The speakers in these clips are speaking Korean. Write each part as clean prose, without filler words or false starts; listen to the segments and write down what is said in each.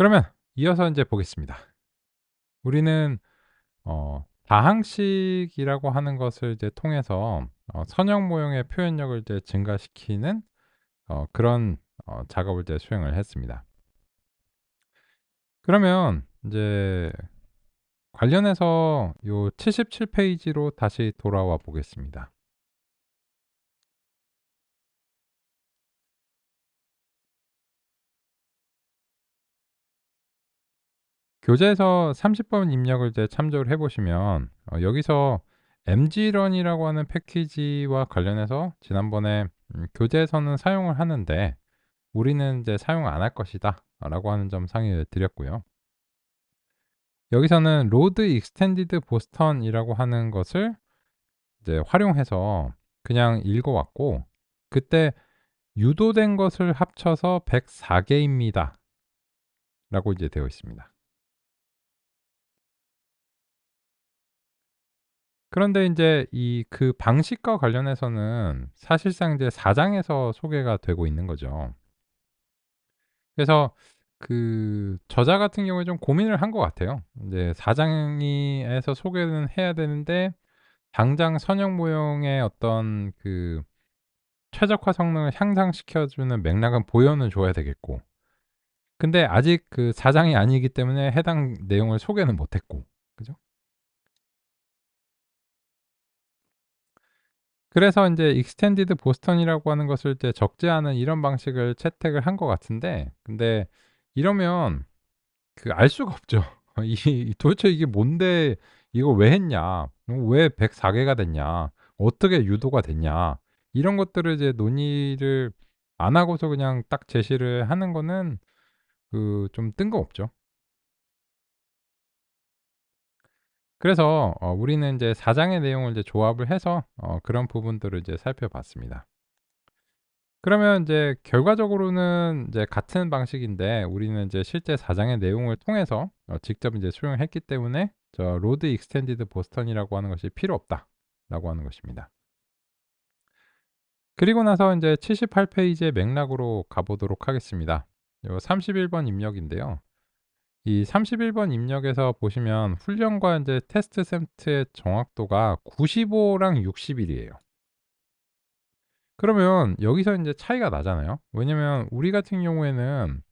그러면 이어서 인제 보겠습니다. 우리는 다항식이라고 하는 것을 이제 통해서 선형 모형의 표현력을 이제 증가시키는 그런 작업을 이제 수행을 했습니다. 그러면 인제 관련해서 요 77 페이지로 다시 돌아와 보겠습니다. 교재에서 30번 입력을 이제 참조를 해 보시면 여기서 mgrun이라고 하는 패키지와 관련해서 지난번에 교재에서는 사용을 하는데 우리는 이제 "사용 안 할 것이다."라고 하는 점 상의를 드렸고요. 여기서는 load extended bostan이라고 하는 것을 이제 활용해서 그냥 읽어 왔고, 그때 "유도된 것을 합쳐서 104 개입니다."라고 이제 되어 있습니다. 그런데 인제 이 그 방식과 관련해서는 사실상 이제 4 장에서 소개가 되고 있는 거죠. 그래서 그 저자 같은 경우에 좀 고민을 한 것 같아요. 인제 4 장이 에서 소개는 해야 되는데 당장 선형 모형의 어떤 그 최적화 성능을 향상시켜 주는 맥락은 보여는 줘야 되겠고, 근데 아직 그 4 장이 아니기 때문에 해당 내용을 소개는 못 했고. 그죠? 그래서 인제 익스텐디드 보스턴이라고 하는 것을 이제 적재하는 이런 방식을 채택을 한 것 같은데, 근데 이러면 그 알 수가 없죠. 이 도대체 이게 뭔데, 이거 왜 했냐, 왜 104 개가 됐냐, 어떻게 유도가 됐냐, 이런 것들을 이제 논의를 안 하고서 그냥 딱 제시를 하는 거는 그 좀 뜬금없죠. 그래서 우리는 인제 4 장의 내용을 이제 조합을 해서 그런 부분들을 이제 살펴봤습니다. 그러면 인제 결과적으로는 인제 같은 방식인데 우리는 인제 실제 4 장의 내용을 통해서 직접 인제 수용을 했기 때문에 저 로드 익스텐디드 보스턴이라고 하는 것이 필요 없다라고 하는 것입니다. 그리고 나서 인제 78 페이지의 맥락으로 가 보도록 하겠습니다. 요 31번 입력인데요. 이 31번 입력에서 보시면 훈련과 인제 테스트 센트의 정확도가 95랑 61 이에요. 그러면 여기서 인제 차이가 나잖아요. 왜냐면 우리 같은 경우에는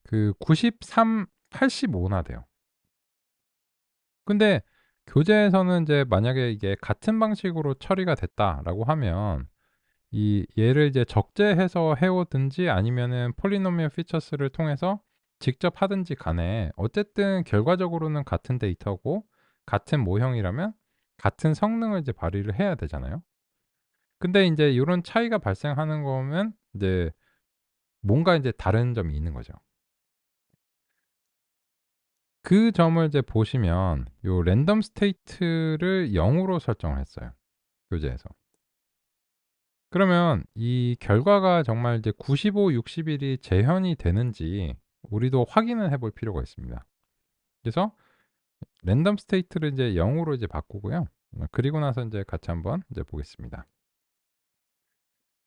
그 93, 85나 돼요. 근데 교재에서는 이제 만약에 이게 같은 방식으로 처리가 됐다라고 하면 이 얘를 이제 적재해서 해 오든지 아니면은 폴리노미얼 피처스를 통해서 직접 하든지 간에 어쨌든 결과적으로는 같은 데이터고 같은 모형이라면 같은 성능을 이제 발휘를 해야 되잖아요. 근데 인제 요런 차이가 발생하는 거면 이제 뭔가 인제 다른 점이 있는 거죠. 그 점을 이제 보시면 요 랜덤 스테이트를 0 으로 설정을 했어요, 교재에서. 그러면 이 결과가 정말 이제 95, 61이 재현이 되는지 우리도 확인을 해볼 필요가 있습니다. 그래서 랜덤 스테이트를 이제 0 으로 이제 바꾸고요. 그리고 나서 인제 같이 한번 이제 보겠습니다.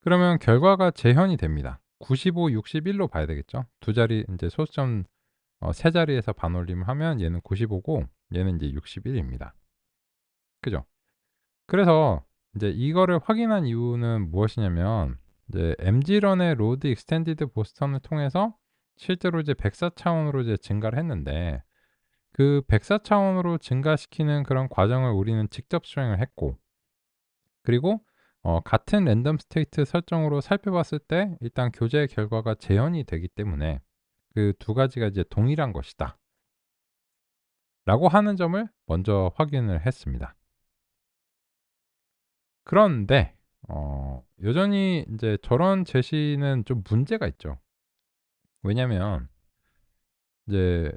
그러면 결과가 재현이 됩니다. 95, 61로 봐야 되겠죠. 두 자리 인제 소수점 세 자리에서 반올림을 하면 얘는 95고 얘는 인제 61 입니다. 그죠? 그래서 인제 이거를 확인한 이유는 무엇이냐면 이제 mgrun의 load extended 보스턴을 통해서 실제로 이제 104 차원으로 이제 증가를 했는데, 그 104 차원으로 증가시키는 그런 과정을 우리는 직접 수행을 했고, 그리고 같은 랜덤 스테이트 설정으로 살펴봤을 때 일단 교재 결과가 재현이 되기 때문에 그 두 가지가 이제 동일한 것이다라고 하는 점을 먼저 확인을 했습니다. 그런데 여전히 인제 저런 제시는 좀 문제가 있죠. 왜냐면 이제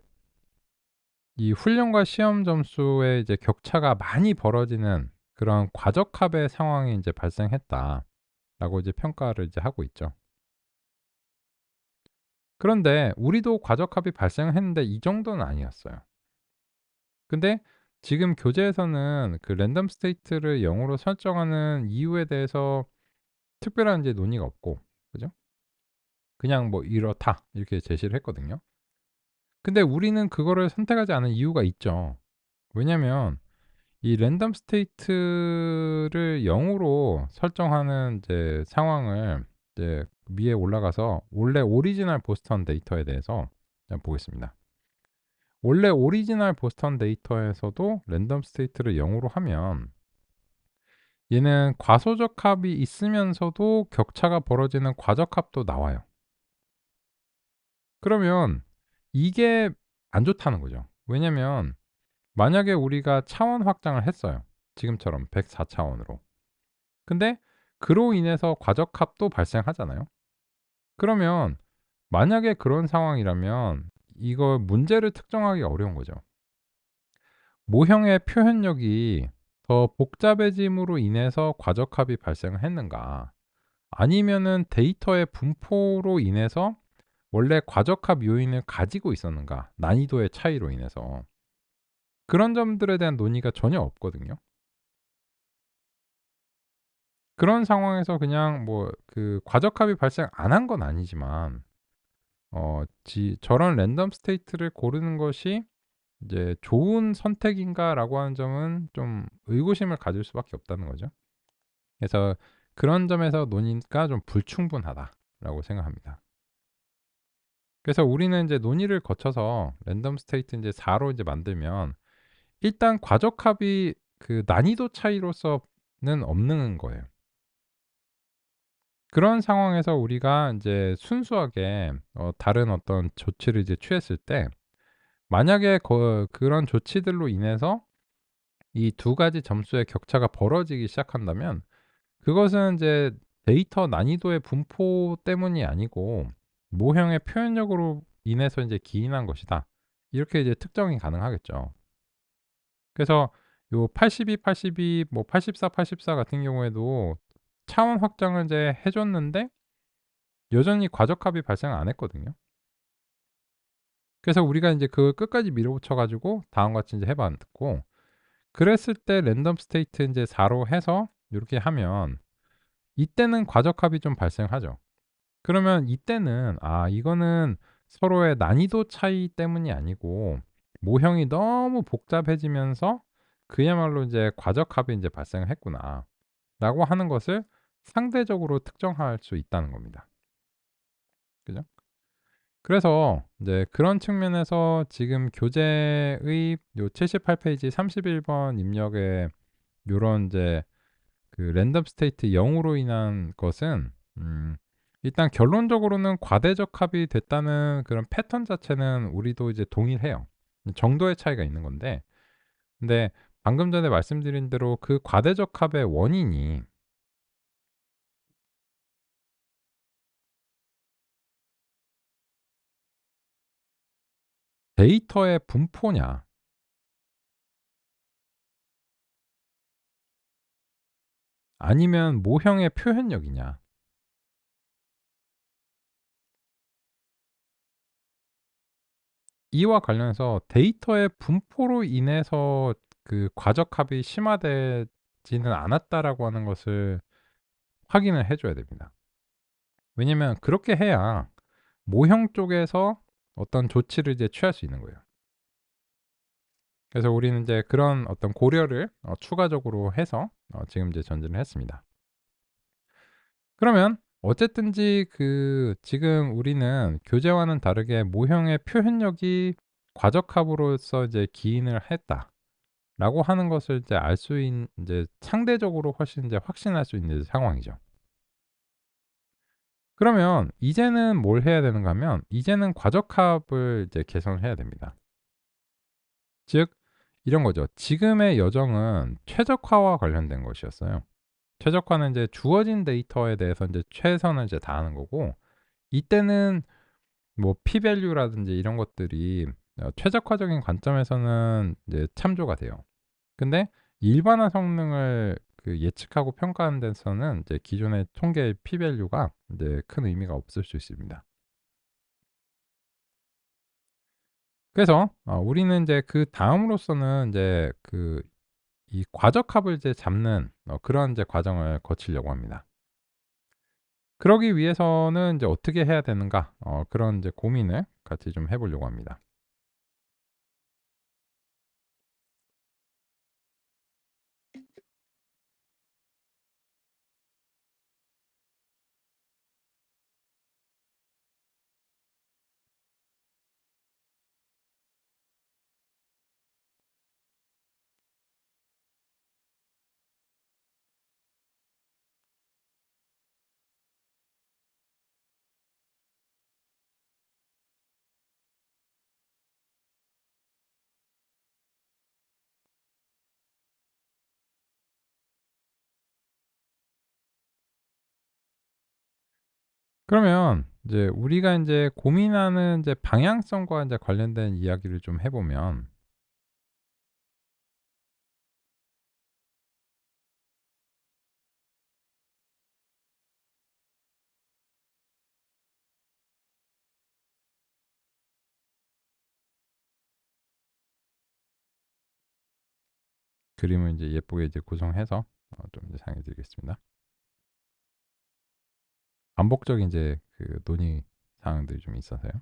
이 훈련과 시험 점수의 이제 격차가 많이 벌어지는 그런 "과적합의 상황이 인제 발생했다."라고 이제 평가를 이제 하고 있죠. 그런데 우리도 과적합이 발생했는데 이 정도는 아니었어요. 근데 지금 교재에서는 그 랜덤 스테이트를 0 으로 설정하는 이유에 대해서 특별한 이제 논의가 없고, 그죠? 그냥 뭐 "이렇다." 이렇게 제시를 했거든요. 근데 우리는 그거를 선택하지 않은 이유가 있죠. 왜냐면 이 랜덤 스테이트를 0 으로 설정하는 이제 상황을 이제 위에 올라가서 원래 오리지널 보스턴 데이터에 대해서 한번 보겠습니다. 원래 오리지널 보스턴 데이터에서도 랜덤 스테이트를 0 으로 하면 얘는 과소적합이 있으면서도 격차가 벌어지는 과적합도 나와요. 그러면 이게 안 좋다는 거죠. 왜냐면 만약에 우리가 차원 확장을 했어요. 지금처럼 104 차원으로. 근데 그로 인해서 과적합도 발생하잖아요. 그러면 만약에 그런 상황이라면 이거 문제를 특정하기 어려운 거죠. 모형의 표현력이 더 복잡해짐으로 인해서 과적합이 발생을 했는가? 아니면은 데이터의 분포로 인해서 원래 과적합 요인을 가지고 있었는가? 난이도의 차이로 인해서. 그런 점들에 대한 논의가 전혀 없거든요. 그런 상황에서 그냥 뭐 그 과적합이 발생 안 한 건 아니지만 저런 랜덤 스테이트를 고르는 것이 이제 '좋은 선택인가?'라고 하는 점은 좀 의구심을 가질 수밖에 없다는 거죠. 그래서 그런 점에서 논의가 좀 불충분하다라고 생각합니다. 그래서 우리는 이제 논의를 거쳐서 랜덤 스테이트 인제 4로 이제 만들면 일단 과적합이 그 난이도 차이로서는 없는 거예요. 그런 상황에서 우리가 인제 순수하게 다른 어떤 조치를 이제 취했을 때 만약에 그런 조치들로 인해서 이 두 가지 점수의 격차가 벌어지기 시작한다면 그것은 이제 데이터 난이도의 분포 때문이 아니고 '모형의 표현력으로 인해서 인제 기인한 것이다.' 이렇게 이제 특정이 가능하겠죠. 그래서 요 82, 82 뭐 84, 84 같은 경우에도 차원 확장을 이제 해 줬는데 여전히 과적합이 발생 안 했거든요. 그래서 우리가 인제 그걸 끝까지 밀어붙여 가지고 다음과 같이 인제 해 봤고 그랬을 때 랜덤 스테이트 인제 4로 해서 요렇게 하면 이때는 과적합이 좀 발생하죠. 그러면 이때는 '아 이거는 서로의 난이도 차이 때문이 아니고 모형이 너무 복잡해지면서 그야말로 이제 과적합이 인제 발생을 했구나.'라고 하는 것을 상대적으로 특정할 수 있다는 겁니다. 그죠? 그래서 인제 그런 측면에서 지금 교재의 요 78 페이지 31번 입력의 요런 인제 그 랜덤 스테이트 0 으로 인한 것은 일단 결론적으로는 과대적합이 됐다는 그런 패턴 자체는 우리도 이제 동의를 해요. 정도의 차이가 있는 건데 근데 방금 전에 말씀드린 대로 그 과대적합의 원인이 데이터의 분포냐 아니면 모형의 표현력이냐 이와 관련해서 데이터의 분포로 인해서 그 과적합이 심화되지는 않았다라고 하는 것을 확인을 해 줘야 됩니다. 왜냐면 그렇게 해야 모형 쪽에서 어떤 조치를 이제 취할 수 있는 거예요. 그래서 우리는 이제 그런 어떤 고려를 추가적으로 해서 지금 이제 전진을 했습니다. 그러면 어쨌든지 그 지금 우리는 교재와는 다르게 모형의 표현력이 과적합으로서 이제 기인을 했다라고 하는 것을 이제 알 수 있는 이제 상대적으로 훨씬 이제 확신할 수 있는 상황이죠. 그러면 이제는 뭘 해야 되는가 하면 이제는 과적합을 이제 개선해야 됩니다. 즉 이런 거죠. 지금의 여정은 최적화와 관련된 것이었어요. 최적화는 이제 주어진 데이터에 대해서 인제 최선을 이제 다하는 거고 이때는 뭐 p value라든지 이런 것들이 최적화적인 관점에서는 이제 참조가 돼요. 근데 일반화 성능을 그 예측하고 평가하는 데서는 이제 기존의 통계의 p value가 인제 큰 의미가 없을 수 있습니다. 그래서 우리는 인제 그다음으로서는 인제 그 이 과적합을 이제 잡는 그런 이제 과정을 거치려고 합니다. 그러기 위해서는 이제 어떻게 해야 되는가 그런 이제 고민을 같이 좀 해 보려고 합니다. 그러면 이제 우리가 인제 고민하는 인제 방향성과 인제 관련된 이야기를 좀 해 보면 그림을 인제 예쁘게 이제 구성해서 좀 이제 상해 드리겠습니다. 반복적인 인제 그 논의 사항들이 좀 있어서요.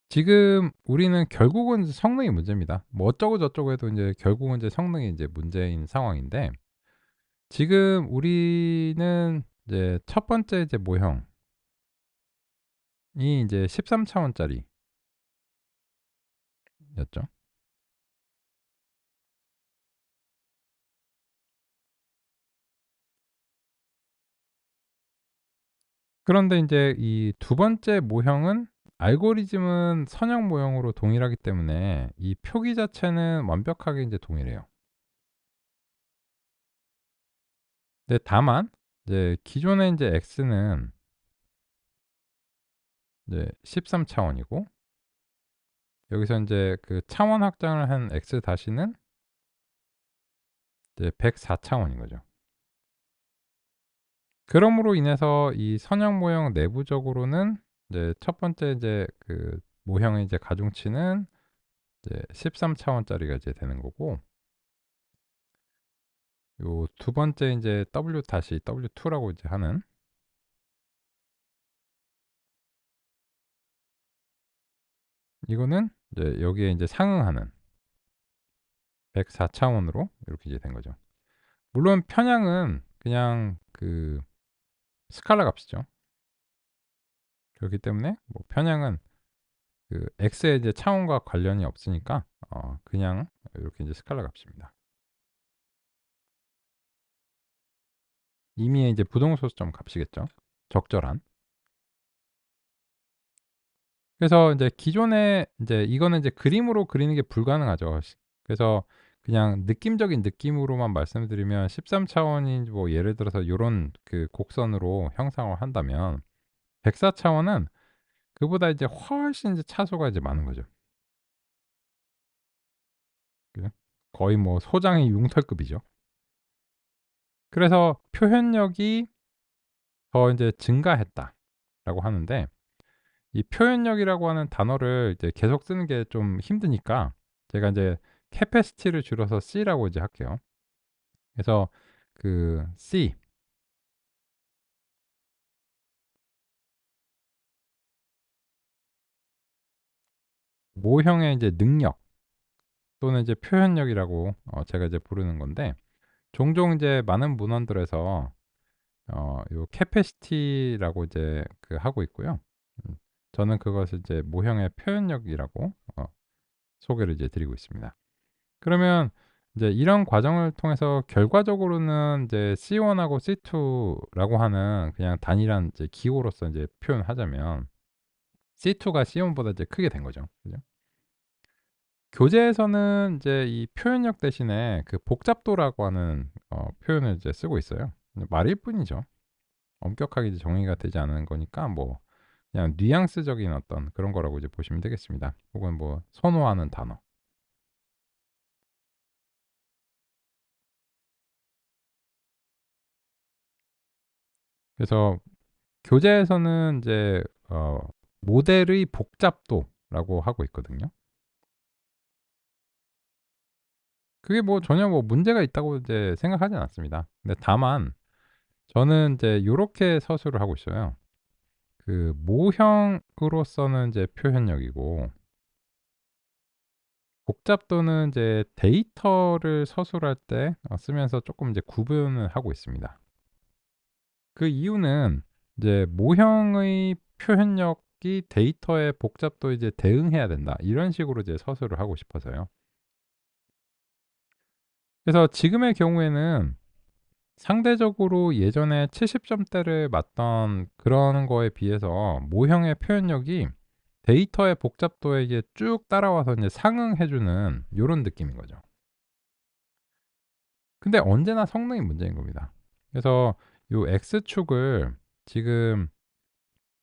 지금 우리는 결국은 성능이 문제입니다. 뭐 어쩌고 저쩌고 해도 인제 결국은 인제 성능이 인제 문제인 상황인데, 지금 우리는 이제 첫 번째 이제 모형이 인제 13 차원짜리였죠. 그런데 인제 이 두 번째 모형은 알고리즘은 선형 모형으로 동일하기 때문에 이 표기 자체는 완벽하게 인제 동일해요. 근데 다만 이제 기존의 인제 x는 이제 13 차원이고, 여기서 인제 그 차원 확장을 한 x 다시는 이제 104 차원인 거죠. 그럼으로 인해서 이 선형 모형 내부적으로는 이제 첫 번째 이제 그 모형의 이제 가중치는 이제 13 차원짜리가 이제 되는 거고, 요 두 번째 인제 W 다시 W2라고 이제 하는, 이거는 이제 여기에 인제 상응하는 104 차원으로 이렇게 이제 된 거죠. 물론 편향은 그냥 그 스칼라 값이죠. 그렇기 때문에 뭐 편향은 그 x의 이제 차원과 관련이 없으니까 그냥 요렇게 인제 스칼라 값입니다. 임의의 이제 부동소수점 값이겠죠, 적절한. 그래서 인제 기존에 인제 이거는 이제 그림으로 그리는 게 불가능하죠. 그래서 그냥 느낌적인 느낌으로만 말씀드리면 13 차원인 뭐 예를 들어서 요런 그 곡선으로 형상을 한다면, 104 차원은 그보다 이제 훨씬 이제 차수가 이제 많은 거죠. 그죠? 거의 뭐 소장의 융털급이죠. 그래서 "표현력이 더 인제 증가했다."라고 하는데, 이 표현력이라고 하는 단어를 이제 계속 쓰는 게 좀 힘드니까 제가 인제 capacity를 줄여서 C라고 이제 할게요. 그래서 그 C, 모형의 이제 능력 또는 이제 표현력이라고 제가 이제 부르는 건데, 종종 이제 많은 문헌들에서 요 capacity라고 이제 그 하고 있고요. 음 저는 그것을 이제 모형의 표현력이라고 소개를 이제 드리고 있습니다. 그러면 이제 이런 과정을 통해서 결과적으로는 이제 C1하고 C2라고 하는 그냥 단일한 이제 기호로서 이제 표현하자면 C2가 C1보다 이제 크게 된 거죠. 그죠? 교재에서는 이제 이 표현력 대신에 그 복잡도라고 하는 표현을 이제 쓰고 있어요. 말일 뿐이죠. 엄격하게 이제 정의가 되지 않은 거니까 뭐 그냥 뉘앙스적인 어떤 그런 거라고 이제 보시면 되겠습니다. 혹은 뭐 선호하는 단어. 그래서 교재에서는 이제 모델의 복잡도라고 하고 있거든요. 그게 뭐 전혀 뭐 문제가 있다고 이제 생각하진 않습니다. 근데 다만 저는 이제 요렇게 서술을 하고 있어요. 그 모형으로서는 이제 표현력이고, 복잡도는 이제 데이터를 서술할 때 쓰면서 쪼끔 이제 구분을 하고 있습니다. 그 이유는 이제 '모형의 표현력이 데이터의 복잡도에 이제 대응해야 된다.' 이런 식으로 이제 서술을 하고 싶어서요. 그래서 지금의 경우에는 상대적으로 예전에 70 점대를 맞던 그런 거에 비해서 모형의 표현력이 데이터의 복잡도에 이게 쭉 따라와서 인제 상응해 주는 요런 느낌인 거죠. 근데 언제나 성능이 문제인 겁니다. 그래서 요 X축을 지금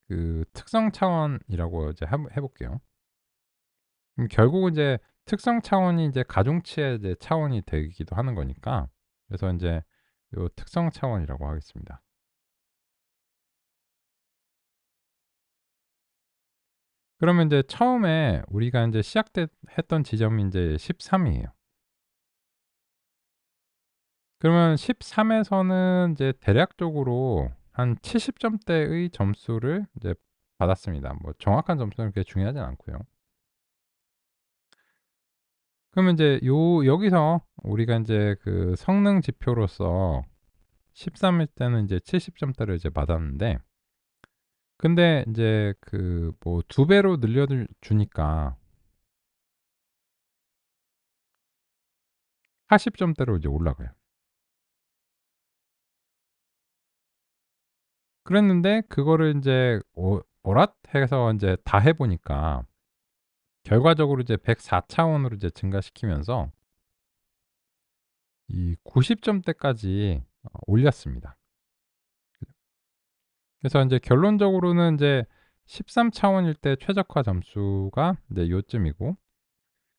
그 특성 차원이라고 이제 한번 해 볼게요. 결국은 이제 특성 차원이 이제 가중치의 이제 차원이 되기도 하는 거니까 그래서 인제 요 특성 차원이라고 하겠습니다. 그러면 인제 처음에 우리가 인제 시작됐 했던 지점이 인제 13 이에요. 그러면 13 에서는 이제 대략적으로 한 70 점대의 점수를 이제 받았습니다. 뭐 정확한 점수는 그렇게 중요하진 않고요. 그러면 인제 요 여기서 우리가 인제 그 성능 지표로서 13일 때는 이제 70 점대를 이제 받았는데 근데 인제 그 뭐 2 배로 늘려 줄 주니까 80 점대로 이제 올라가요. 그랬는데 그거를 인제 오랏 해서 인제 다 해 보니까 결과적으로 이제 104 차원으로 이제 증가시키면서 이 90 점대까지 올렸습니다. 그래서 인제 결론적으로는 인제 13 차원일 때 최적화 점수가 인제 요쯤이고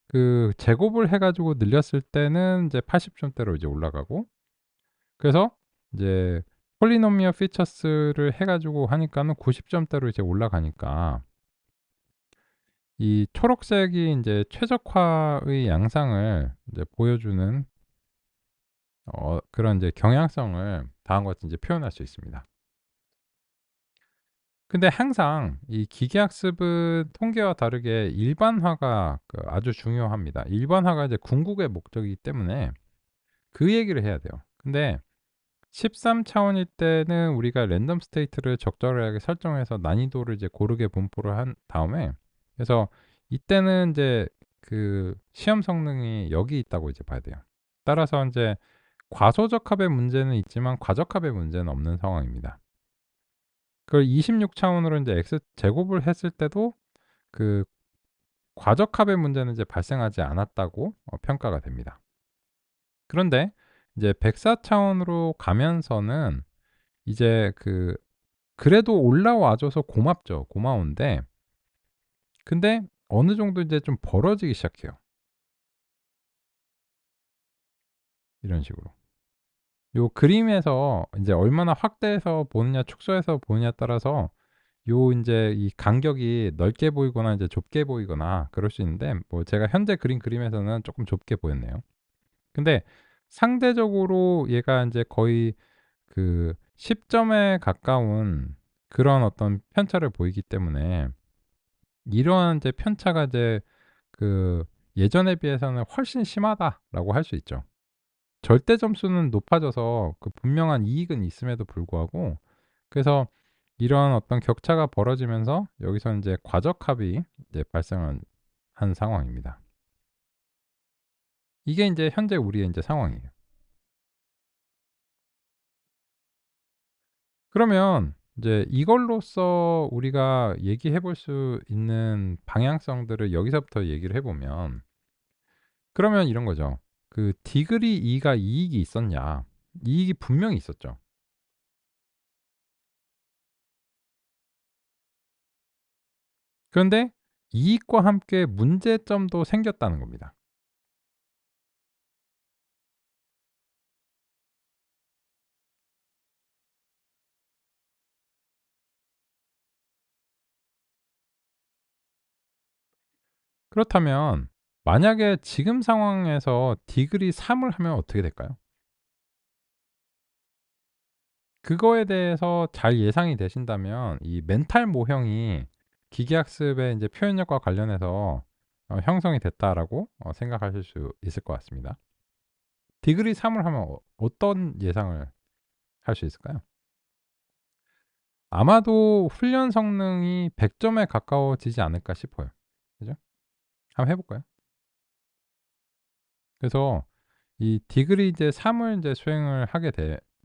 그 제곱을 해 가지고 늘렸을 때는 이제 80 점대로 이제 올라가고 그래서 이제 폴리노미얼 피처스를 해 가지고 하니까는 90 점대로 이제 올라가니까 이 초록색이 인제 최적화의 양상을 이제 보여주는 그런 이제 경향성을 다음과 같이 이제 표현할 수 있습니다. 근데 항상 이 기계학습은 통계와 다르게 일반화가 아주 중요합니다. 일반화가 이제 궁극의 목적이기 때문에 그 얘기를 해야 돼요. 근데 13 차원일 때는 우리가 랜덤 스테이트를 적절하게 설정해서 난이도를 이제 고르게 분포를 한 다음에 그래서 이때는 인제 그 시험 성능이 여기 있다고 이제 봐야 돼요. 따라서 인제 과소적합의 문제는 있지만 과적합의 문제는 없는 상황입니다. 그걸 26 차원으로 인제 x 제곱을 했을 때도 그 과적합의 문제는 이제 발생하지 않았다고 평가가 됩니다. 그런데 이제 104 차원으로 가면서는 이제 그래도 올라와 줘서 고맙죠. 고마운데 근데 어느 정도 이제 좀 벌어지기 시작해요. 이런 식으로. 요 그림에서 인제 얼마나 확대해서 보느냐 축소해서 보느냐에 따라서 요 인제 이 간격이 넓게 보이거나 이제 좁게 보이거나 그럴 수 있는데 뭐 제가 현재 그림에서는 쪼끔 좁게 보였네요. 근데 상대적으로 얘가 인제 거의 그 10 점에 가까운 그런 어떤 편차를 보이기 때문에 이러한 이제 편차가 이제 그 '예전에 비해서는 훨씬 심하다.'라고 할 수 있죠. 절대 점수는 높아져서 그 분명한 이익은 있음에도 불구하고 그래서 이러한 어떤 격차가 벌어지면서 여기서 인제 과적합이 이제 발생한 한 상황입니다. 이게 인제 현재 우리의 인제 상황이에요. 그러면 이제 이걸로써 우리가 얘기해 볼 수 있는 방향성들을 여기서부터 얘기를 해 보면 그러면 이런 거죠. 그 디그리 2가 이익이 있었냐? 이익이 분명히 있었죠. 그런데 이익과 함께 문제점도 생겼다는 겁니다. 그렇다면 만약에 지금 상황에서 디그리 3을 하면 어떻게 될까요? 그거에 대해서 잘 예상이 되신다면 이 멘탈 모형이 기계학습의 인제 표현력과 관련해서 형성이 됐다라고 생각하실 수 있을 것 같습니다. 디그리 3을 하면 어떤 예상을 할 수 있을까요? 아마도 훈련 성능이 100 점에 가까워지지 않을까 싶어요. 그죠? 한번 해 볼까요? 그래서 이 디그리 이제 3을 인제 수행을 하게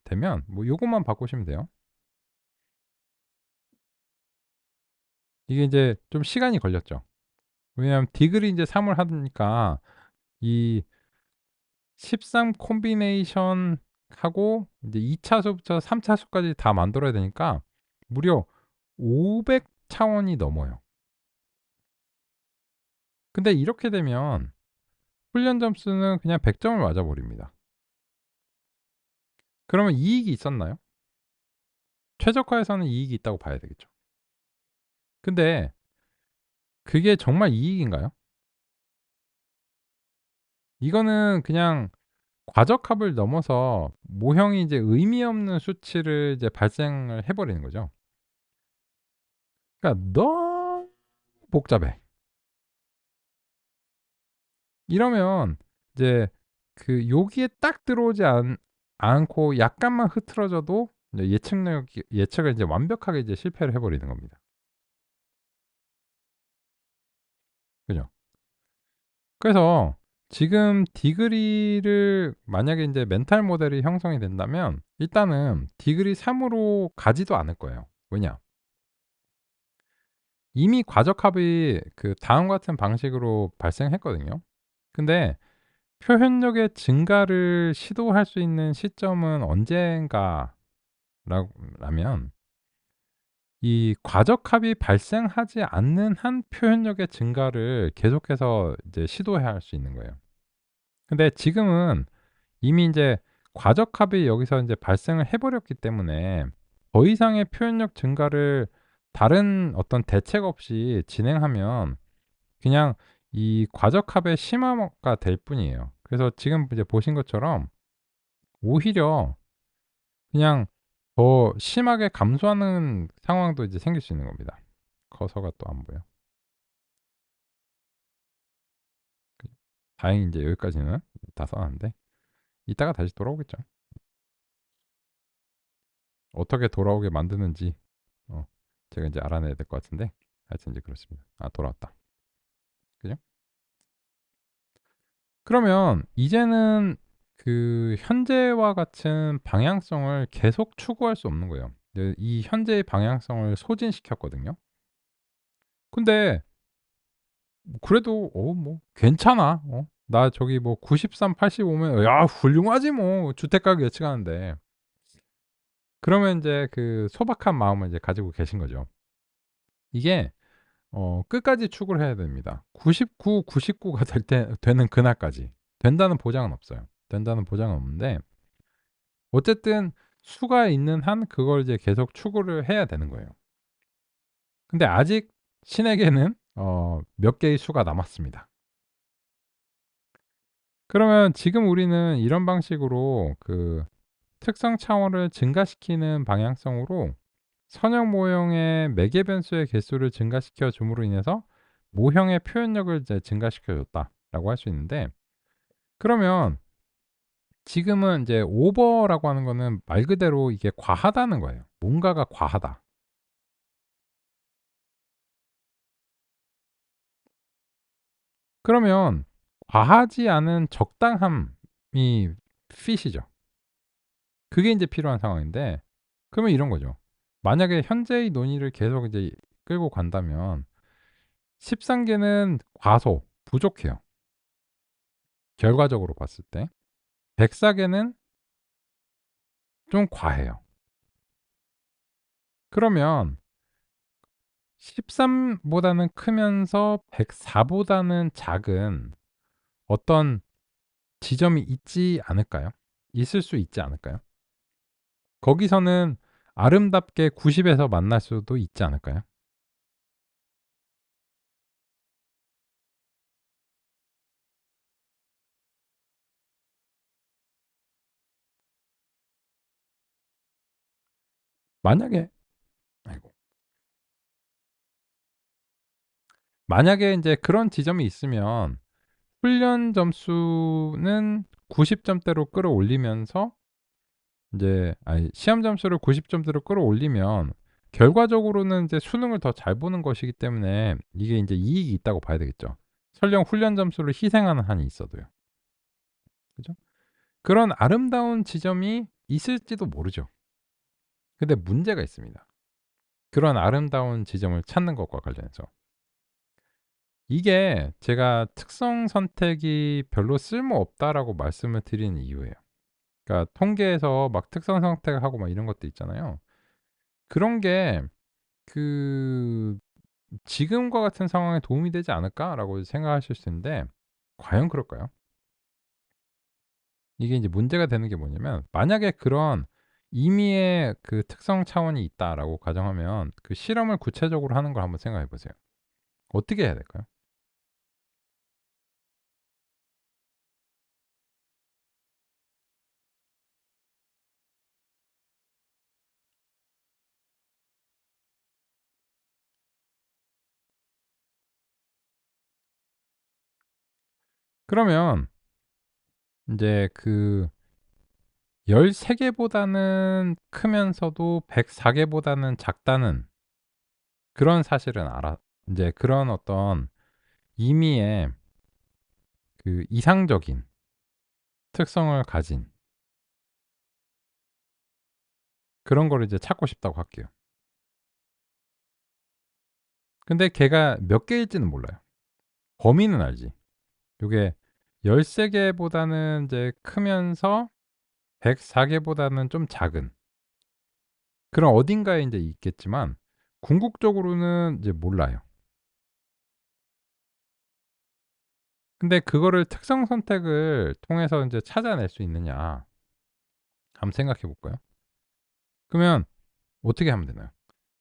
되면 뭐 요것만 바꾸시면 돼요. 이게 인제 좀 시간이 걸렸죠. 왜냐하면 디그리 인제 3을 하니까 이 13 콤비네이션 하고 이제 2 차수부터 3 차수까지 다 만들어야 되니까 무려 500 차원이 넘어요. 근데 이렇게 되면 훈련 점수는 그냥 100 점을 맞아 버립니다. 그러면 이익이 있었나요? 최적화에서는 이익이 있다고 봐야 되겠죠. 근데 그게 정말 이익인가요? 이거는 그냥 과적합을 넘어서 모형이 이제 의미 없는 수치를 이제 발생을 해 버리는 거죠. 그러니까 너무 복잡해. 이러면 이제 그 여기에 딱 들어오지 않고 약간만 흐트러져도 이제 예측을 이제 완벽하게 이제 실패를 해 버리는 겁니다. 그죠? 그래서 지금 디그리를 만약에 인제 멘탈 모델이 형성이 된다면 일단은 디그리 3 으로 가지도 않을 거예요. 왜냐? 이미 과적합이 그 다음과 같은 방식으로 발생했거든요. 근데 표현력의 증가를 시도할 수 있는 시점은 언젠가 라면 이 과적합이 발생하지 않는 한 표현력의 증가를 계속해서 이제 시도해야 할 수 있는 거예요. 근데 지금은 이미 인제 과적합이 여기서 인제 발생을 해 버렸기 때문에 더 이상의 표현력 증가를 다른 어떤 대책 없이 진행하면 그냥 이 과적합의 심화가 될 뿐이에요. 그래서 지금 이제 보신 것처럼 오히려 그냥 더 심하게 감소하는 상황도 이제 생길 수 있는 겁니다. 커서가 또 안 보여. 그 다행히 인제 여기까지는 다 써 놨는데 이따가 다시 돌아오겠죠. 어떻게 돌아오게 만드는지 어 제가 인제 알아내야 될 것 같은데 하여튼 인제 그렇습니다. 아 돌아왔다. 그죠? 그러면 이제는 그 현재와 같은 방향성을 계속 추구할 수 없는 거예요. 이 현재의 방향성을 소진시켰거든요. 근데 그래도 뭐 괜찮아. 나 저기 뭐 93, 85 면 야 훌륭하지 뭐 주택가격 예측하는데. 그러면 인제 그 소박한 마음을 이제 가지고 계신 거죠. 이게 끝까지 추구를 해야 됩니다. 99, 99가 되는 그날까지. 된다는 보장은 없어요. 된다는 보장은 없는데 어쨌든 수가 있는 한 그걸 이제 계속 추구를 해야 되는 거예요. 근데 아직 신에게는 몇 개의 수가 남았습니다. 그러면 지금 우리는 이런 방식으로 그 특성 차원을 증가시키는 방향성으로 선형 모형의 매개 변수의 개수를 증가시켜 줌으로 인해서 모형의 표현력을 이제 증가시켜 줬다라고 할 수 있는데 그러면 지금은 이제 오버라고 하는 거는 말 그대로 이게 과하다는 거예요. 뭔가가 과하다. 그러면 과하지 않은 적당함이 fit이죠. 그게 인제 필요한 상황인데 그러면 이런 거죠. 만약에 현재의 논의를 계속 이제 끌고 간다면 13 개는 과소, 부족해요. 결과적으로 봤을 때. 104 개는 좀 과해요. 그러면 13 보다는 크면서 104 보다는 작은 어떤 지점이 있지 않을까요? 있을 수 있지 않을까요? 거기서는 아름답게 90 에서 만날 수도 있지 않을까요? 만약에 아이고. 만약에 인제 그런 지점이 있으면 훈련 점수는 90 점대로 끌어올리면서 인제 아니 시험 점수를 90 점대로 끌어올리면 결과적으로는 이제 수능을 더 잘 보는 것이기 때문에 이게 인제 이익이 있다고 봐야 되겠죠. 설령 훈련 점수를 희생하는 한이 있어도요. 그죠? 그런 아름다운 지점이 있을지도 모르죠. 근데 문제가 있습니다. 그런 아름다운 지점을 찾는 것과 관련해서. 이게 제가 "특성 선택이 별로 쓸모없다."라고 말씀을 드리는 이유예요. 그러니까 통계에서 막 특성 선택을 하고 막 이런 것도 있잖아요. 그런 게 그 '지금과 같은 상황에 도움이 되지 않을까?'라고 생각하실 수 있는데 과연 그럴까요? 이게 인제 문제가 되는 게 뭐냐면 만약에 그런 임의의 그 특성 차원이 있다라고 가정하면 그 실험을 구체적으로 하는 걸 한번 생각해 보세요. 어떻게 해야 될까요? 그러면 인제 그 13 개보다는 크면서도 104 개보다는 작다는 그런 사실은 인제 그런 어떤 임의의 그 이상적인 특성을 가진 그런 거를 이제 찾고 싶다고 할게요. 근데 걔가 몇 개일지는 몰라요. 범위는 알지. 요게 13 개보다는 인제 크면서 104 개보다는 좀 작은 그런 어딘가에 인제 있겠지만 궁극적으로는 이제 몰라요. 근데 그거를 특성 선택을 통해서 인제 찾아낼 수 있느냐 한번 생각해 볼까요? 그러면 어떻게 하면 되나요?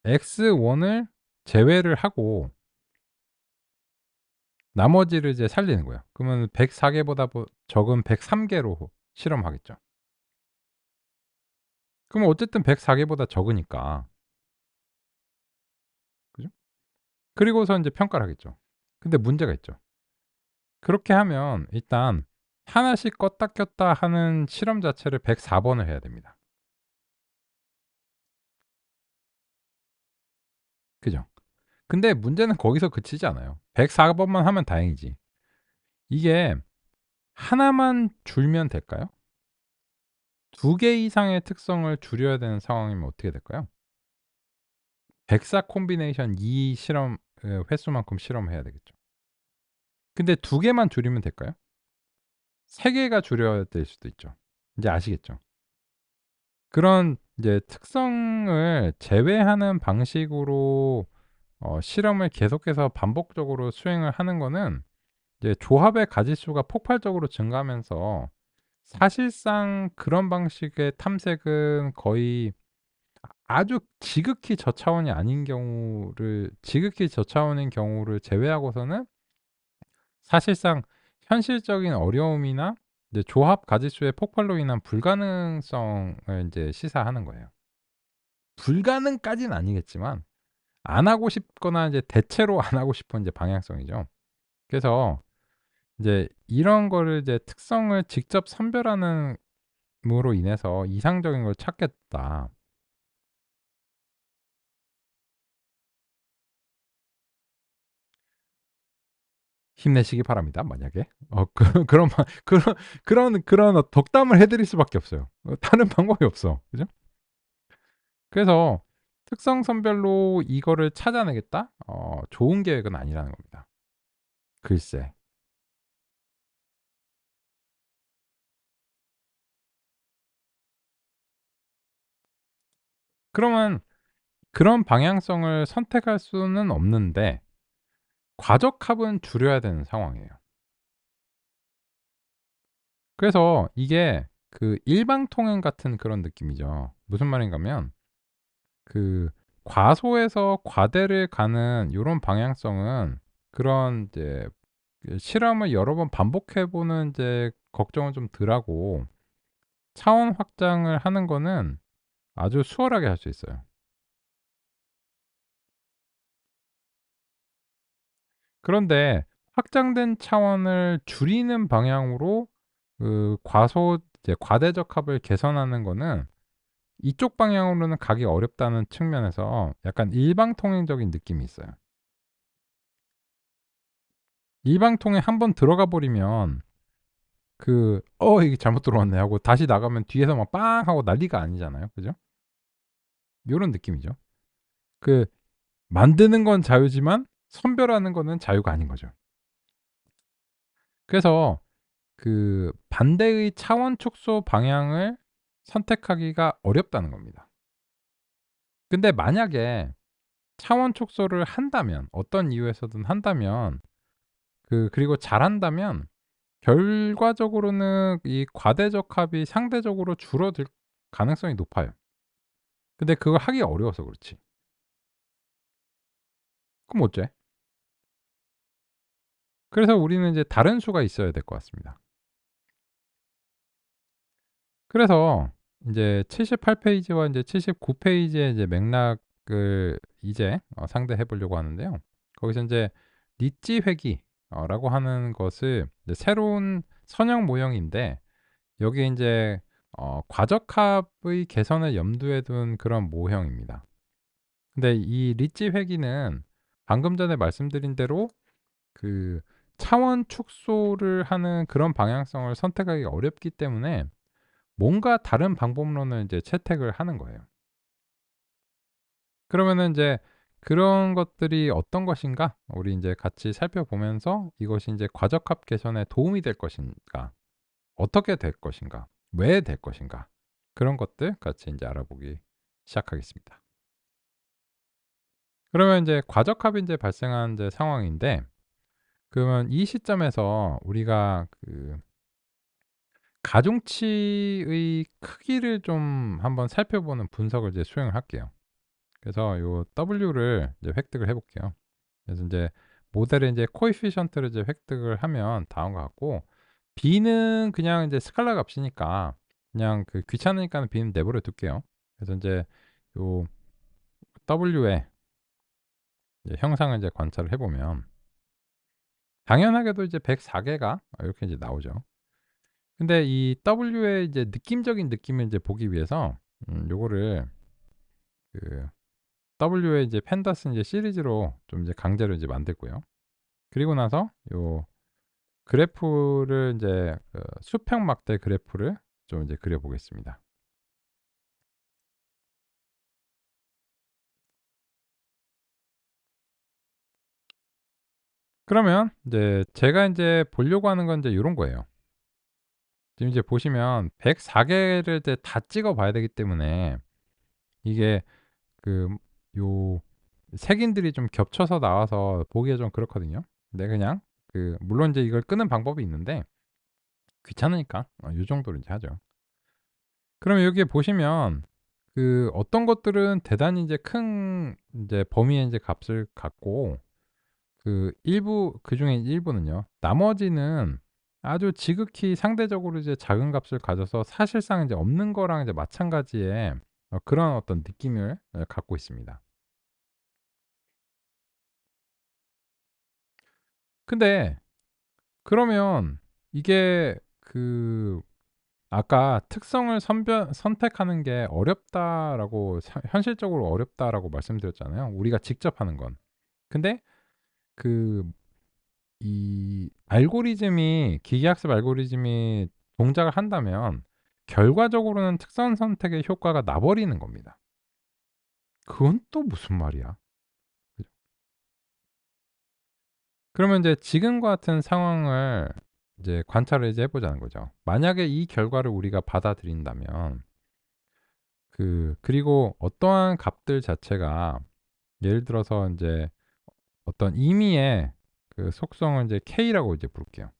X1을 제외를 하고 나머지를 이제 살리는 거예요. 그러면 104 개보다 적은 103 개로 실험하겠죠. 그러면 어쨌든 104 개보다 적으니까. 그죠? 그리고서 인제 평가를 하겠죠. 근데 문제가 있죠. 그렇게 하면 일단 하나씩 껐다 켰다 하는 실험 자체를 104 번을 해야 됩니다. 그죠? 근데 문제는 거기서 그치지 않아요. 104 번만 하면 다행이지. 이게 하나만 줄면 될까요? 2개 이상의 특성을 줄여야 되는 상황이면 어떻게 될까요? 104 콤비네이션 2 실험 횟수만큼 실험을 해야 되겠죠. 근데 2 개만 줄이면 될까요? 3 개가 줄여야 될 수도 있죠. 인제 아시겠죠? 그런 이제 특성을 제외하는 방식으로 실험을 계속해서 반복적으로 수행을 하는 거는 이제 조합의 가짓수가 폭발적으로 증가하면서 사실상 그런 방식의 탐색은 거의 아주 지극히 저차원이 아닌 경우를 지극히 저차원인 경우를 제외하고서는 사실상 현실적인 어려움이나 이제 조합 가짓수의 폭발로 인한 불가능성을 인제 시사하는 거예요. 불가능까지는 아니겠지만 안 하고 싶거나 이제 대체로 안 하고 싶은 이제 방향성이죠. 그래서 이제 이런 거를 이제 특성을 직접 선별하는 으로 인해서 '이상적인 걸 찾겠다.' 힘내시기 바랍니다 만약에. 그런 그런 덕담을 해 드릴 수밖에 없어요. 다른 방법이 없어. 그죠? 그래서 '특성 선별로 이거를 찾아내겠다.' 좋은 계획은 아니라는 겁니다. 글쎄. 그러면 그런 방향성을 선택할 수는 없는데 과적합은 줄여야 되는 상황이에요. 그래서 이게 그 일방통행 같은 그런 느낌이죠. 무슨 말인가면 그 과소에서 과대를 가는 요런 방향성은 그런 이제 그 실험을 여러 번 반복해 보는 이제 걱정은 좀 덜하고 차원 확장을 하는 거는 아주 수월하게 할 수 있어요. 그런데 확장된 차원을 줄이는 방향으로 그 과소 이제 과대적합을 개선하는 거는 이쪽 방향으로는 가기 어렵다는 측면에서 약간 일방통행적인 느낌이 있어요. 일방통행 한 번 들어가 버리면 그 '어 이게 잘못 들어왔네.' 하고 다시 나가면 뒤에서 막 빵 하고 난리가 아니잖아요. 그죠? 요런 느낌이죠. 그 만드는 건 자유지만 선별하는 거는 자유가 아닌 거죠. 그래서 그 반대의 차원 축소 방향을 선택하기가 어렵다는 겁니다. 근데 만약에 차원 축소를 한다면, 어떤 이유에서든 한다면, 그리고 잘한다면 결과적으로는 이 과대적합이 상대적으로 줄어들 가능성이 높아요. 근데 그걸 하기 어려워서 그렇지. 그럼 어째? 그래서 우리는 이제 다른 수가 있어야 될 것 같습니다. 그래서 인제 78 페이지와 인제 79 페이지의 이제 맥락을 이제 상대해 보려고 하는데요. 거기서 인제 리치 회귀 라고 하는 것을 이제 새로운 선형 모형인데, 여기에 인제 과적합의 개선을 염두에 둔 그런 모형입니다. 근데 이 리치 회귀는 방금 전에 말씀드린 대로 그 차원 축소를 하는 그런 방향성을 선택하기가 어렵기 때문에 뭔가 다른 방법론을 이제 채택을 하는 거예요. 그러면은 인제 그런 것들이 어떤 것인가? 우리 인제 같이 살펴보면서 이것이 인제 과적합 개선에 도움이 될 것인가? 어떻게 될 것인가? 왜 될 것인가? 그런 것들 같이 인제 알아보기 시작하겠습니다. 그러면 인제 과적합이 인제 발생한 인제 상황인데, 그러면 이 시점에서 우리가 가중치의 크기를 좀 한번 살펴보는 분석을 이제 수행을 할게요. 그래서 요 W를 이제 획득을 해 볼게요. 그래서 인제 모델의 인제 코에피션트를 이제 획득을 하면 다음과 같고, B는 그냥 인제 스칼라 값이니까 그냥 귀찮으니까는 B는 내버려 둘게요. 그래서 인제 요 W의 이제 형상을 이제 관찰을 해 보면 당연하게도 이제 104 개가 이렇게 이제 나오죠. 근데 이 W의 이제 느낌적인 느낌을 이제 보기 위해서 요거를 그 W의 이제 펜다스 이제 시리즈로 좀 이제 강제로 이제 만들고요. 그리고 나서 요 그래프를 인제 수평 막대 그래프를 좀 이제 그려 보겠습니다. 그러면 인제 제가 인제 보려고 하는 건 인제 요런 거예요. 지금 이제 보시면 104 개를 이제 다 찍어 봐야 되기 때문에 이게 그 요 색인들이 좀 겹쳐서 나와서 보기가 좀 그렇거든요. 근데 그냥 물론 인제 이걸 끄는 방법이 있는데 귀찮으니까 요 정도로 인제 하죠. 그러면 여기에 보시면 어떤 것들은 대단히 인제 큰 인제 범위의 인제 값을 갖고, 일부 그중에 일부는요. 나머지는 아주 지극히 상대적으로 이제 작은 값을 가져서 사실상 이제 없는 거랑 이제 마찬가지의 그런 어떤 느낌을 갖고 있습니다. 근데 그러면 이게 아까 "특성을 선택하는 게 어렵다."라고 현실적으로 어렵다라고 말씀드렸잖아요, 우리가 직접 하는 건. 근데 그 이 알고리즘이 기계학습 알고리즘이 동작을 한다면 결과적으로는 특선 선택의 효과가 나 버리는 겁니다. 그건 또 무슨 말이야? 그죠? 그러면 이제 지금과 같은 상황을 이제 관찰을 이제 해 보자는 거죠. 만약에 이 결과를 우리가 받아들인다면 그리고 어떠한 값들 자체가 예를 들어서 인제 어떤 임의의 속성을 이제 K라고 이제 부를게요.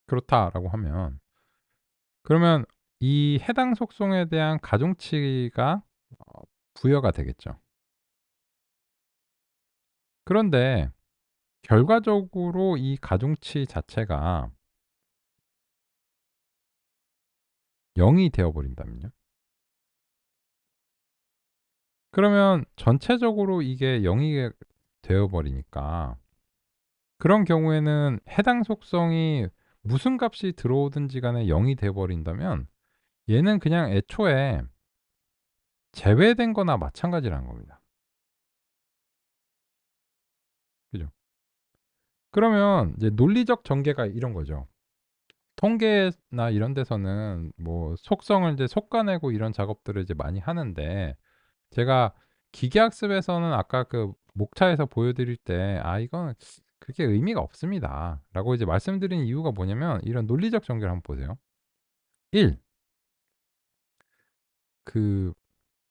그렇다라고 하면, 그러면 이 해당 속성에 대한 가중치가 부여가 되겠죠. 그런데 결과적으로 이 가중치 자체가 0이 되어 버린다면요? 그러면 전체적으로 이게 0이 되어 버리니까, 그런 경우에는 해당 속성이 무슨 값이 들어오든지 간에 0이 돼 버린다면 얘는 그냥 애초에 제외된 거나 마찬가지라는 겁니다. 그러면 이제 논리적 전개가 이런 거죠. 통계나 이런 데서는 뭐 속성을 이제 솎아내고 이런 작업들을 이제 많이 하는데, 제가 기계학습에서는 아까 그 목차에서 보여 드릴 때 "아 이건 그게 의미가 없습니다."라고 이제 말씀드린 이유가 뭐냐면, 이런 논리적 전개를 한번 보세요. 1, 그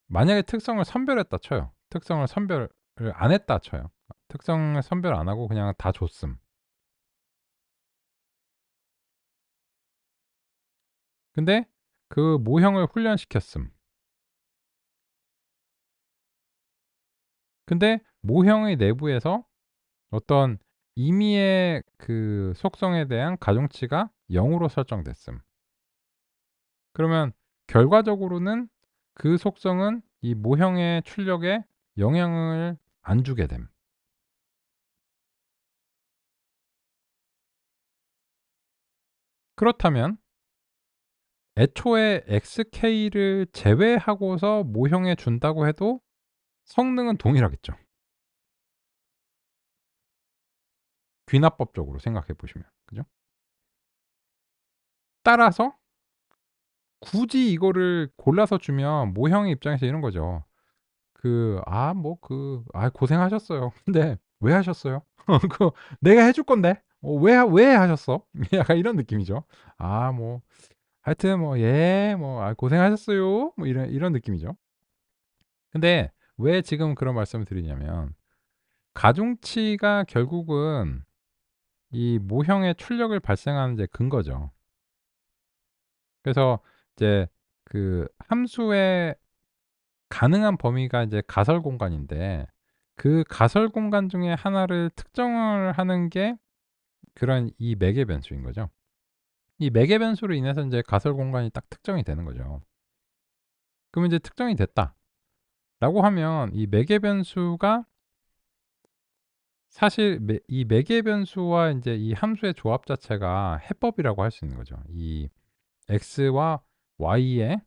만약에 특성을 선별했다 쳐요. 특성을 선별을 안 했다 쳐요. 특성을 선별 안 하고 그냥 다 줬음. 근데 그 모형을 훈련시켰음. 근데 모형의 내부에서 어떤 임의의 그 속성에 대한 가중치가 0 으로 설정됐음. 그러면 결과적으로는 그 속성은 이 모형의 출력에 영향을 안 주게 됨. 그렇다면 애초에 xk를 제외하고서 모형에 준다고 해도 성능은 동일하겠죠. 귀납법적으로 생각해 보시면. 그죠? 따라서 굳이 이거를 골라서 주면 모형의 입장에서 이런 거죠. 고생하셨어요. 근데 왜 하셨어요? 그 내가 해줄 건데. 왜 하셨어?" 약간 이런 느낌이죠. 뭐 하여튼 뭐 "예. 뭐 고생하셨어요." 뭐 이런 느낌이죠. 근데 왜 지금 그런 말씀을 드리냐면, 가중치가 결국은 이 모형의 출력을 발생하는 이제 근거죠. 그래서 이제 그 함수의 가능한 범위가 이제 가설 공간인데, 그 가설 공간 중에 하나를 특정을 하는 게 그런 이 매개 변수인 거죠. 이 매개 변수로 인해서 인제 가설 공간이 딱 특정이 되는 거죠. 그러면 이제 특정이 됐다라고 하면 이 매개 변수가 사실 이 매개 변수와 인제 이 함수의 조합 자체가 해법이라고 할 수 있는 거죠. 이 x와 y의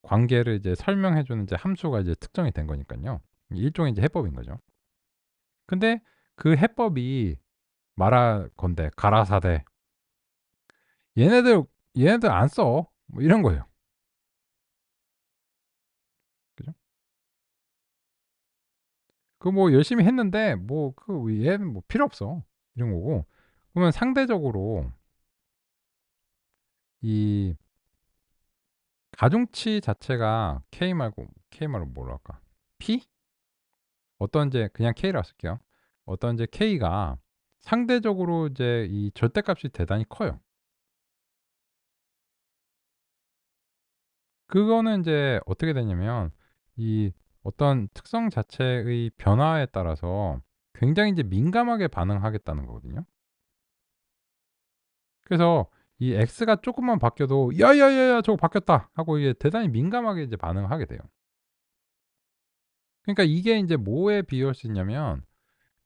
관계를 이제 설명해 주는 이제 함수가 이제 특정이 된 거니깐요. 일종의 이제 해법인 거죠. 근데 그 해법이 말하건대 가라사대 "얘네들 얘네들 안 써." 뭐 이런 거예요. 그죠? 그 뭐 열심히 했는데 뭐 얘는 뭐 필요 없어. 이런 거고. 그러면 상대적으로 이 가중치 자체가 K 말고 뭐로 할까? P? 어떤 이제 그냥 K라고 쓸게요. 어떤 이제 K가 상대적으로 이제 이 절대값이 대단히 커요. 그거는 인제 어떻게 되냐면, 이 어떤 특성 자체의 변화에 따라서 굉장히 이제 민감하게 반응하겠다는 거거든요. 그래서 이 X가 쪼끔만 바뀌어도 "야야야야 저거 바뀌었다." 하고 이게 대단히 민감하게 이제 반응을 하게 돼요. 그러니까 이게 인제 뭐에 비유할 수 있냐면,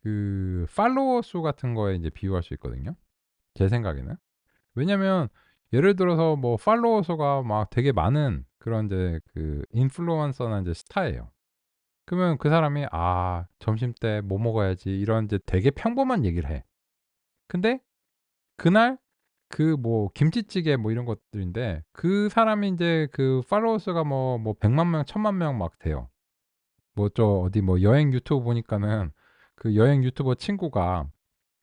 그 팔로워 수 같은 거에 인제 비유할 수 있거든요, 제 생각에는. 왜냐면 예를 들어서 뭐 팔로워 수가 막 되게 많은 그런 이제 그 인플루언서나 인제 스타예요. 그러면 그 사람이 점심때 뭐 먹어야지." 이런 이제 되게 평범한 얘기를 해. 근데 그날 그 뭐 김치찌개 뭐 이런 것들인데, 그 사람이 인제 그 팔로워 수가 뭐 1 0 0 명, 1,000,000명 막 돼요. 뭐 어디 뭐 여행 유튜브 보니까는 그 여행 유튜버 친구가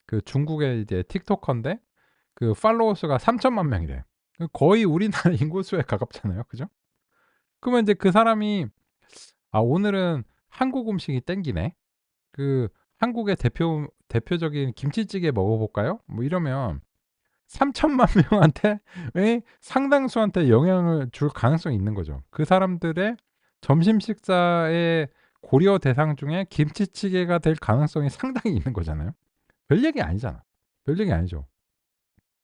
그 중국의 이제 틱토커인데 그 팔로워 수가 3,000,000 명이래. 거의 우리나라 인구 수에 가깝잖아요. 그죠? 그러면 인제 그 사람이 오늘은 한국 음식이 땡기네. 그 한국의 대표적인 김치찌개 먹어 볼까요?" 뭐 이러면 3,000,000 명한테 의 상당수한테 영향을 줄 가능성이 있는 거죠. 그 사람들의 점심 식사의 고려 대상 중에 김치찌개가 될 가능성이 상당히 있는 거잖아요. 별 얘기 아니잖아. 별 얘기 아니죠.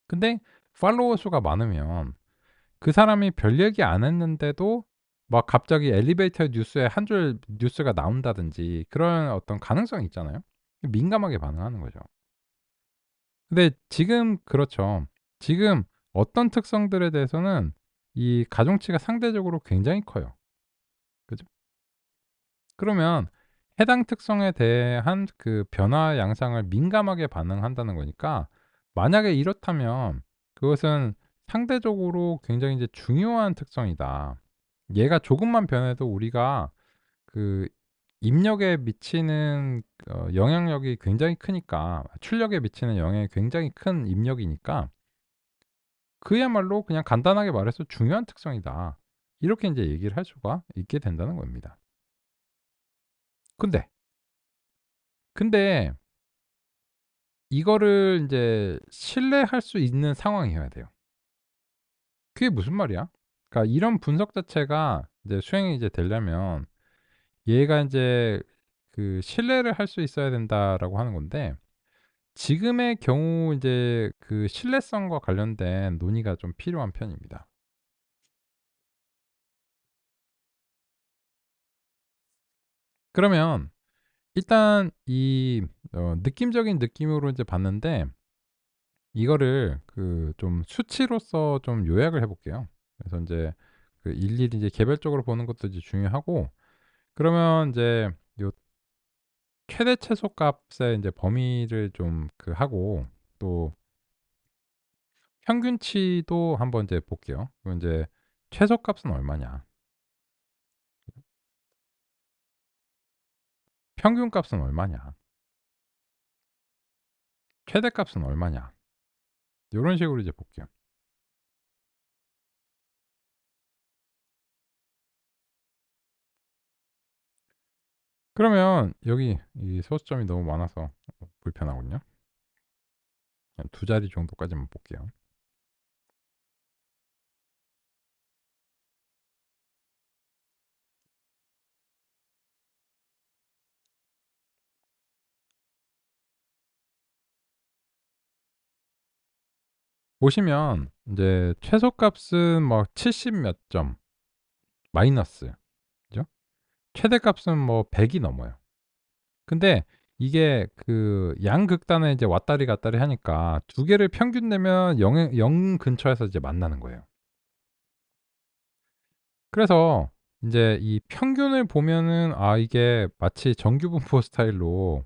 근데 팔로워 수가 많으면 그 사람이 별 얘기 안 했는데도 막 갑자기 엘리베이터 뉴스에 한 줄 뉴스가 나온다든지 그런 어떤 가능성이 있잖아요. 민감하게 반응하는 거죠. 근데 지금 그렇죠. 지금 어떤 특성들에 대해서는 이 가중치가 상대적으로 굉장히 커요. 그죠? 그러면 해당 특성에 대한 그 변화 양상을 민감하게 반응한다는 거니까 만약에 이렇다면 그것은 상대적으로 굉장히 이제 중요한 특성이다. 얘가 조금만 변해도 우리가 그 입력에 미치는 영향력이 굉장히 크니까, 출력에 미치는 영향이 굉장히 큰 입력이니까 그야말로 그냥 간단하게 말해서 중요한 특성이다. 이렇게 인제 얘기를 할 수가 있게 된다는 겁니다. 근데, 근데 이거를 인제 신뢰할 수 있는 상황이어야 돼요. 그게 무슨 말이야? 그러니까 이런 분석 자체가 이제 수행이 이제 되려면 얘가 인제 그 "신뢰를 할 수 있어야 된다."라고 하는 건데, 지금의 경우 이제 그 신뢰성과 관련된 논의가 좀 필요한 편입니다. 그러면 일단 이 느낌적인 느낌으로 이제 봤는데 이거를 그 좀 수치로서 좀 요약을 해 볼게요. 그래서 인제 그 일일이 이제 개별적으로 보는 것도 이제 중요하고, 그러면 인제 요 최대 최소값의 인제 범위를 좀 그 하고, 또 평균치도 한번 이제 볼게요. 그럼 인제 최소값은 얼마냐, 평균값은 얼마냐, 최대값은 얼마냐, 요런 식으로 이제 볼게요. 그러면 여기 이 소수점이 너무 많아서 불편하군요. 한 두 자리 정도까지만 볼게요. 보시면 인제 최소값은 뭐 70 몇 점 마이너스, 그죠? 최대값은 뭐 100이 넘어요. 근데 이게 그 양극단에 이제 왔다리 갔다리 하니까 두 개를 평균 내면 0 근처에서 이제 만나는 거예요. 그래서 인제 이 평균을 보면은 이게 마치 정규분포 스타일로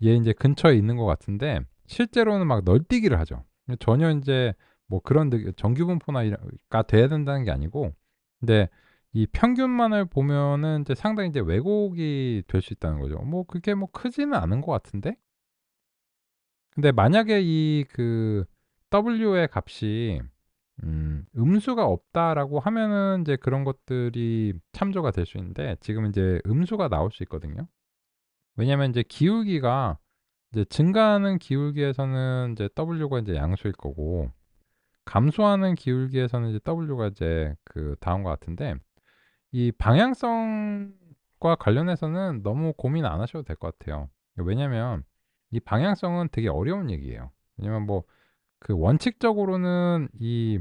얘 인제 근처에 있는 것 같은데 실제로는 막 널뛰기를 하죠. 전혀 인제 뭐 그런 정규분포나 이런 가 돼야 된다는 게 아니고, 근데 이 평균만을 보면은 인제 상당히 이제 왜곡이 될 수 있다는 거죠. 뭐 그게 뭐 크지는 않은 것 같은데? 근데 만약에 이 그 W의 값이 음수가 없다라고 하면은 인제 그런 것들이 참조가 될 수 있는데, 지금 인제 음수가 나올 수 있거든요. 왜냐면 인제 기울기가 이제 증가하는 기울기에서는 이제 W가 이제 양수일 거고, 감소하는 기울기에서는 이제 W가 이제 그 다음과 같은데, 이 방향성과 관련해서는 너무 고민 안 하셔도 될 것 같아요. 왜냐면 이 방향성은 되게 어려운 얘기예요. 왜냐면 뭐 그 원칙적으로는 이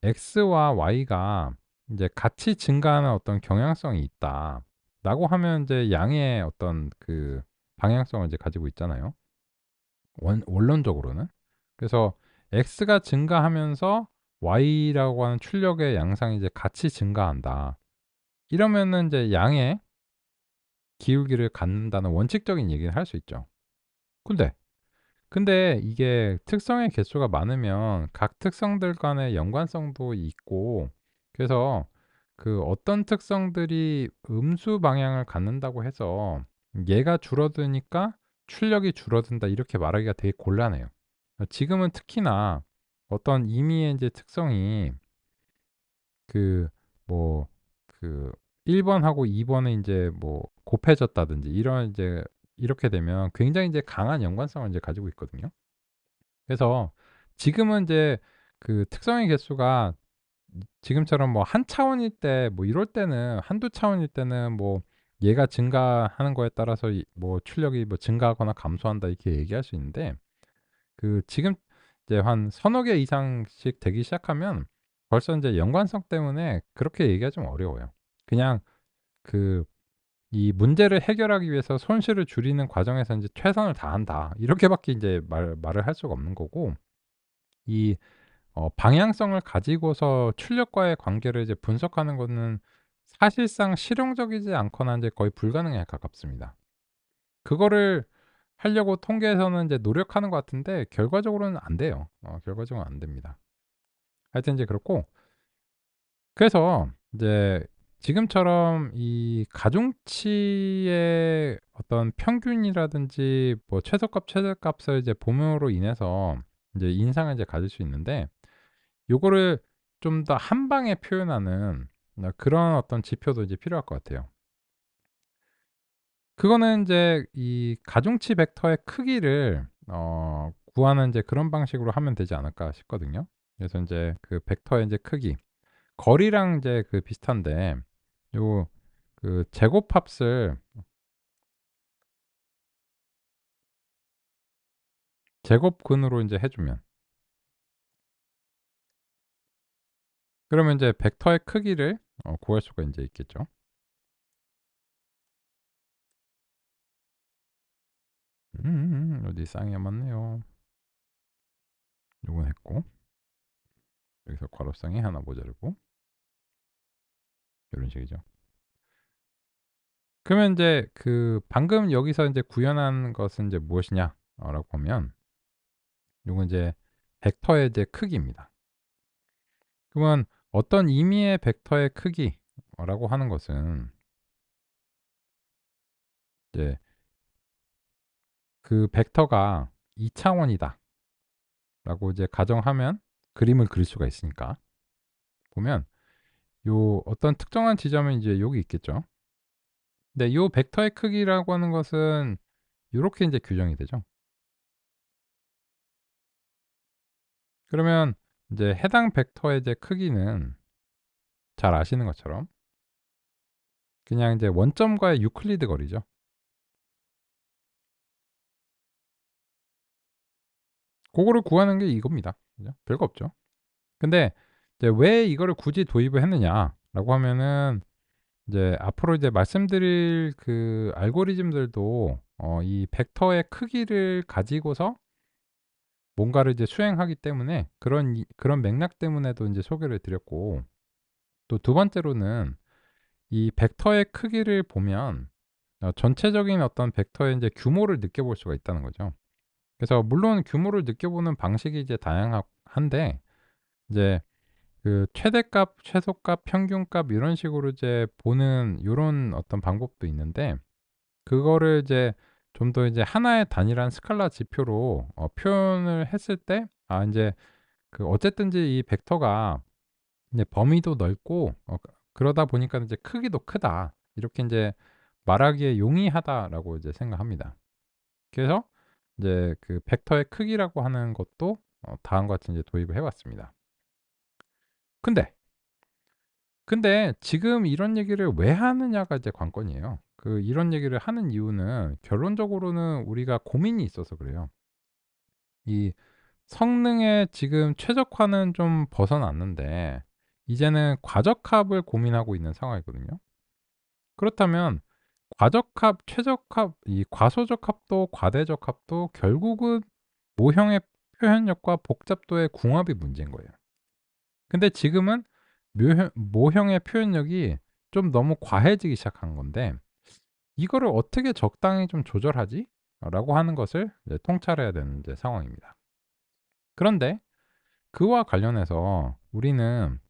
x와 y가 인제 같이 증가하는 어떤 경향성이 있다라고 하면 인제 양의 어떤 그 방향성을 이제 가지고 있잖아요, 원론적으로는. 그래서 x가 증가하면서 y라고 하는 출력의 양상이 이제 같이 증가한다. 이러면은 인제 양의 기울기를 갖는다는 원칙적인 얘기를 할 수 있죠. 근데, 이게 특성의 개수가 많으면 각 특성들 간의 연관성도 있고, 그래서 그 어떤 특성들이 음수 방향을 갖는다고 해서 얘가 줄어드니까 출력이 줄어든다 이렇게 말하기가 되게 곤란해요. 지금은 특히나 어떤 임의의 인제 특성이 그 뭐 그 1 번하고 2 번에 인제 뭐 곱해졌다든지 이런 이제 이렇게 되면 굉장히 이제 강한 연관성을 이제 가지고 있거든요. 그래서 지금은 인제 그 특성의 개수가 지금처럼 뭐 한 차원일 때, 뭐 이럴 때는 한두 차원일 때는 뭐 얘가 증가하는 거에 따라서 이 뭐 출력이 뭐 증가하거나 감소한다 이렇게 얘기할 수 있는데, 그 지금 이제 한 서너 개 이상씩 되기 시작하면 벌써 인제 연관성 때문에 그렇게 얘기가 좀 어려워요. 그냥 그 이 문제를 해결하기 위해서 손실을 줄이는 과정에서 인제 '최선을 다한다.' 이렇게밖에 인제 말을 할 수가 없는 거고, 이 방향성을 가지고서 출력과의 관계를 이제 분석하는 거는 사실상 실용적이지 않거나 인제 거의 불가능에 가깝습니다. 그거를 하려고 통계에서는 이제 노력하는 것 같은데 결과적으로는 안 돼요. 결과적으로는 안 됩니다. 하여튼 이제 그렇고, 그래서 이제 지금처럼 이 가중치의 어떤 평균이라든지 뭐 최저값, 최저값을 이제 봄으로 인해서 이제 인상을 이제 가질 수 있는데, 요거를 좀 더 한 방에 표현하는 그런 어떤 지표도 이제 필요할 것 같아요. 그거는 인제 이 가중치 벡터의 크기를 구하는 이제 그런 방식으로 하면 되지 않을까 싶거든요. 그래서 인제 그 벡터의 인제 크기, 거리랑 인제 그 비슷한데, 요 그 제곱합을 제곱근으로 인제 해 주면, 그러면 인제 벡터의 크기를 구할 수가 인제 있겠죠. 어디 쌍이야 맞네요. 요건 했고, 여기서 괄호쌍이 하나 모자르고, 요런 식이죠. 그러면 인제 그 방금 여기서 인제 구현한 것은 인제 무엇이냐 라고 보면, 요건 이제 벡터의 이제 크기입니다. 그러면 어떤 의미의 벡터의 크기라고 하는 것은, 이제 그 벡터가 2 차원이다라고 이제 가정하면 그림을 그릴 수가 있으니까, 보면 요 어떤 특정한 지점은 이제 여기 있겠죠. 근데 요 벡터의 크기라고 하는 것은 요렇게 인제 규정이 되죠. 그러면 인제 해당 벡터의 이제 크기는 잘 아시는 것처럼 그냥 이제 원점과의 유클리드 거리죠. 고거를 구하는 게 이겁니다. 그죠? 별거 없죠. 근데 이제 왜 이거를 굳이 도입을 했느냐라고 하면은, 이제 앞으로 이제 말씀드릴 그 알고리즘들도 이 벡터의 크기를 가지고서 뭔가를 이제 수행하기 때문에, 그런 맥락 때문에도 인제 소개를 드렸고, 또 두 번째로는 이 벡터의 크기를 보면 전체적인 어떤 벡터의 인제 규모를 느껴볼 수가 있다는 거죠. 그래서 물론 규모를 느껴보는 방식이 이제 한데, 이제 그 최대값, 최소값, 평균값 이런 식으로 이제 보는 요런 어떤 방법도 있는데, 그거를 이제 좀 더 이제 하나의 단일한 스칼라 지표로 표현을 했을 때, 인제 그 어쨌든지 이 벡터가 이제 범위도 넓고 그러다 보니까 이제 '크기도 크다.' 이렇게 인제 말하기에 용이하다라고 이제 생각합니다. 그래서 이제 그 벡터의 크기라고 하는 것도 다음과 같이 이제 도입을 해 왔습니다. 근데 지금 이런 얘기를 왜 하느냐가 이제 관건이에요. 그 이런 얘기를 하는 이유는 결론적으로는 우리가 고민이 있어서 그래요. 이 성능의 지금 최적화는 좀 벗어났는데 이제는 과적합을 고민하고 있는 상황이거든요. 그렇다면 과적합, 최적합, 이 과소적합도 과대적합도 결국은 모형의 표현력과 복잡도의 궁합이 문제인 거예요. 근데 지금은 묘형 모형의 표현력이 좀 너무 과해지기 시작한 건데, '이거를 어떻게 적당히 좀 조절하지?' 라고 하는 것을 이제 통찰해야 되는 이제 상황입니다. 그런데 그와 관련해서 우리는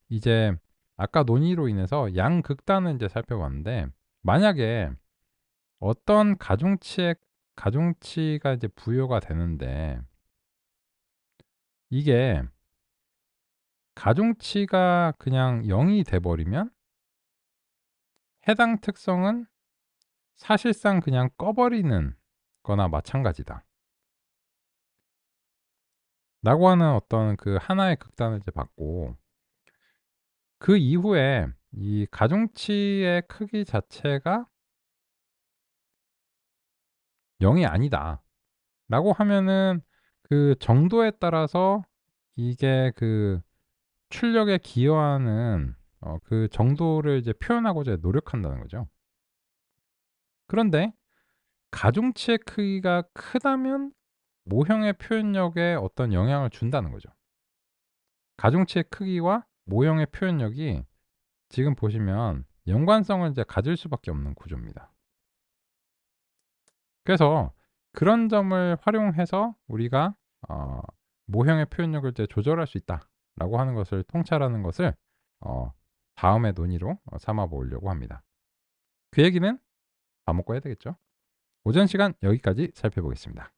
이제 아까 논의로 인해서 양극단을 이제 살펴봤는데, 만약에 어떤 가중치가 이제 부여가 되는데, 이게 가중치가 그냥 0이 돼 버리면 해당 특성은 사실상 그냥 꺼 버리는 거나 마찬가지다. 라고 하는 어떤 그 하나의 극단을 이제 봤고, 그 이후에 이 가중치의 크기 자체가 0이 아니다.'라고 하면은 그 정도에 따라서 이게 그 출력에 기여하는 그 정도를 이제 표현하고자 노력한다는 거죠. 그런데 가중치의 크기가 크다면 모형의 표현력에 어떤 영향을 준다는 거죠. 가중치의 크기와 모형의 표현력이 지금 보시면 연관성을 이제 가질 수밖에 없는 구조입니다. 그래서 그런 점을 활용해서 우리가 어 모형의 표현력을 이제 조절할 수 있다라고 하는 것을 통찰하는 것을 어 다음의 논의로 삼아 보려고 합니다. 그 얘기는 밥 먹고 해야 되겠죠. 오전 시간 여기까지 살펴보겠습니다.